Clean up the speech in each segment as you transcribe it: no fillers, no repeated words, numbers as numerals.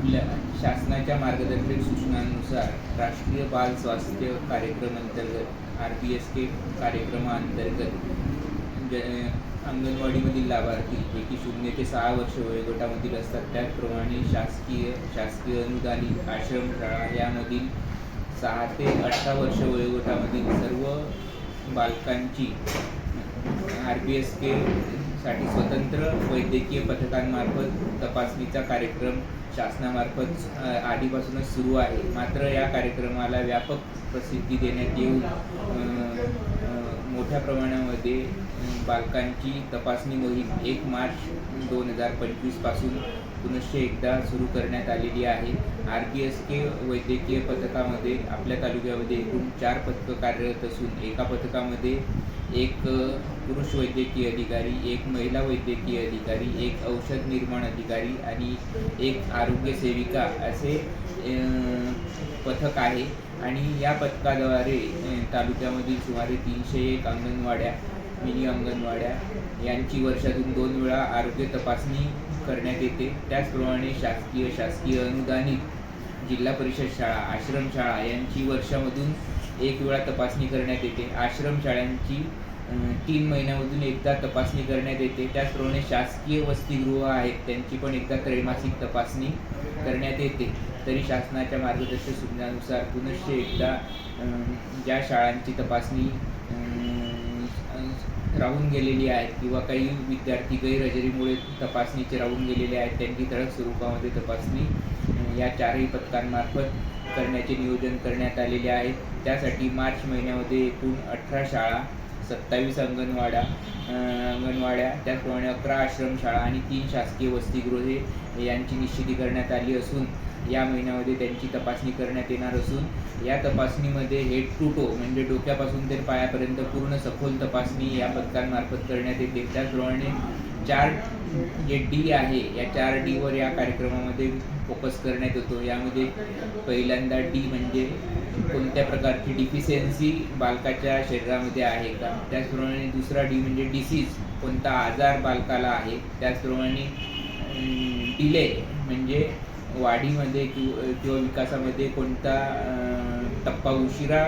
आपल्या शासनाच्या मार्गदर्शक सूचनांनुसार राष्ट्रीय बाल स्वास्थ्य कार्यक्रम अंतर्गत RBSK कार्यक्रमाअंतर्गत अंगणवाडीमधील लाभार्थी जे की 0 ते 6 वर्ष वयोगटामधील असतात, त्याचप्रमाणे शासकीय अनुदानित आश्रमशाळा यामधील 6 ते 18 वर्ष वयोगटामधील सर्व बालकांची RBSK साठी स्वतंत्र वैद्यकीय पथकांमार्फत तपासणीचा कार्यक्रम शासनामार्फत आधीपासूनच सुरू आहे. मात्र या कार्यक्रमाला व्यापक प्रसिद्धी देण्यात येऊन मोठ्या प्रमाणामध्ये बालकांची तपासणी मोहीम 1 मार्च 2025 पासून पुनश्च एकदा सुरू करण्यात आलेली आहे. RBSK वैद्यकीय पथकामध्ये आपल्या तालुक्यामध्ये एकूण 4 पथकं कार्यरत असून एका पथकामध्ये एक पुरुष वैद्यकीय अधिकारी, एक महिला वैद्यकीय अधिकारी, एक औषध निर्माण अधिकारी आणि एक आरोग्य सेविका असे पथक आहे. आणि या पथकाद्वारे तालुक्यामधील सुमारे 301 अंगणवाड्या, मिनी अंगणवाड्या यांची वर्षातून 2 वेळा आरोग्य तपासणी करण्यात येते. त्याचप्रमाणे शासकीय अनुदानित जिल्हा परिषद शाळा, आश्रमशाळा यांची वर्षामधून 1 वेळा तपासणी करण्यात येते. आश्रमशाळांची 3 महिन्यामधून एकदा तपासणी करण्यात येते. त्याचप्रमाणे शासकीय वसतिगृह आहेत त्यांची पण एकदा त्रैमासिक तपासणी करण्यात येते. तरी शासनाच्या मार्गदर्शक सूचनानुसार पुनश्च एकदा ज्या शाळांची तपासणी राहून गेलेली आहेत किंवा काही विद्यार्थी गैरहजेरीमुळे तपासणीचे राहून गेलेले आहेत, त्यांची ठळक स्वरूपामध्ये तपासणी या 4ही पथकांमार्फत करण्याचे नियोजन करण्यात आलेले आहे. त्यासाठी मार्च महिन्यामध्ये एकूण 18 शाळा, 27 अंगणवाड्या, त्याचप्रमाणे 11 आश्रमशाळा आणि 3 शासकीय वसतिगृहे यांची निश्चिती करण्यात आली असून या महिन्यामध्ये त्यांची तपासणी करण्यात येणार असून या तपासणीमध्ये हेड टू टो म्हणजे डोक्यापासून ते पायापर्यंत पूर्ण सखोल तपासणी या पथकांमार्फत करण्यात येते. त्याचप्रमाणे 4 जे D आहे या 4 Dवर या कार्यक्रमामध्ये फोकस करण्यात येतो. यामध्ये पहिल्यांदा D म्हणजे कोणत्या प्रकारची डिफिशियन्सी बालकाच्या शरीरामध्ये आहे का. त्याचप्रमाणे दुसरा D म्हणजे डिसीज, कोणता आजार बालकाला आहे. त्याचप्रमाणे डिले म्हणजे वाढीमध्ये किंवा विकासामध्ये कोणता टप्पा उशिरा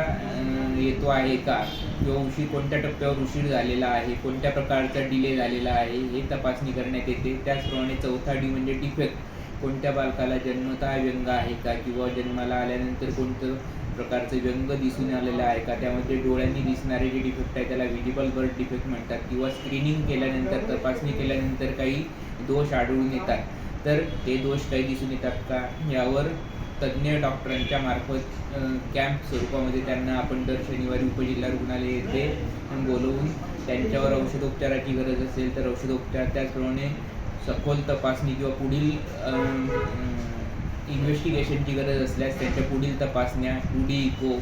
येतो आहे का किंवा कोणत्या टप्प्यावर उशीर झालेला आहे, कोणत्या प्रकारचा डिले झालेला आहे हे तपासणी करण्यात येते. त्याचप्रमाणे चौथा D म्हणजे डिफेक्ट, कोणत्या बालकाला जन्मतः व्यंग आहे का किंवा जन्माला आल्यानंतर कोणतं प्रकारचं व्यंग दिसून आलेलं आहे का. त्यामध्ये डोळ्यांनी दिसणारे जे डिफेक्ट आहे त्याला व्हिजिबल बर्थ डिफेक्ट म्हणतात. किंवा स्क्रीनिंग केल्यानंतर, तपासणी केल्यानंतर काही दोष आढळून येतात, तर ते दोष काही दिसून येतात का यावर तज्ज्ञ डॉक्टरांच्या मार्फत कॅम्प स्वरूपामध्ये त्यांना आपण दर शनिवारी उपजिल्हा रुग्णालय येथे बोलवून त्यांच्यावर औषधोपचाराची गरज असेल तर औषधोपचार, त्याचप्रमाणे सखोल तपासणी किंवा पुढील इन्व्हेस्टिगेशनची गरज असल्यास त्यांच्या पुढील तपासण्या 2D eco,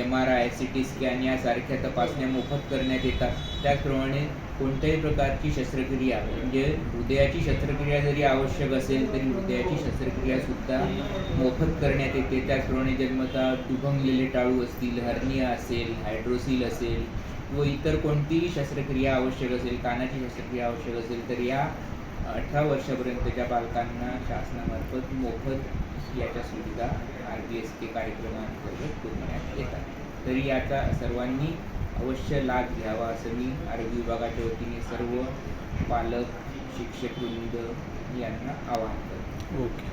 MRI, CT scan यासारख्या तपासण्या मोफत करण्यात येतात. त्याचप्रमाणे कोणत्याही प्रकारची शस्त्रक्रिया म्हणजे हृदयाची शस्त्रक्रिया जरी आवश्यक असेल तरी हृदयाची शस्त्रक्रियासुद्धा मोफत करण्यात येते. त्याचप्रमाणे जन्मतः दुभंगलेले टाळू असतील, हर्निया असेल, हायड्रोसिल असेल व इतर कोणतीही शस्त्रक्रिया आवश्यक असेल, कानाची शस्त्रक्रिया आवश्यक असेल तर या 18 वर्षापर्यंतच्या बालकांना शासनामार्फत मोफत याच्या सुविधा RBSK कार्यक्रमांतर्गत पुरवण्यात येतात. तरी याचा सर्वांनी अवश्य लाभ घ्यावा असं मी आरोग्य विभागाच्या वतीने सर्व पालक, शिक्षक वृंद यांना आवाहन करतो. ओके.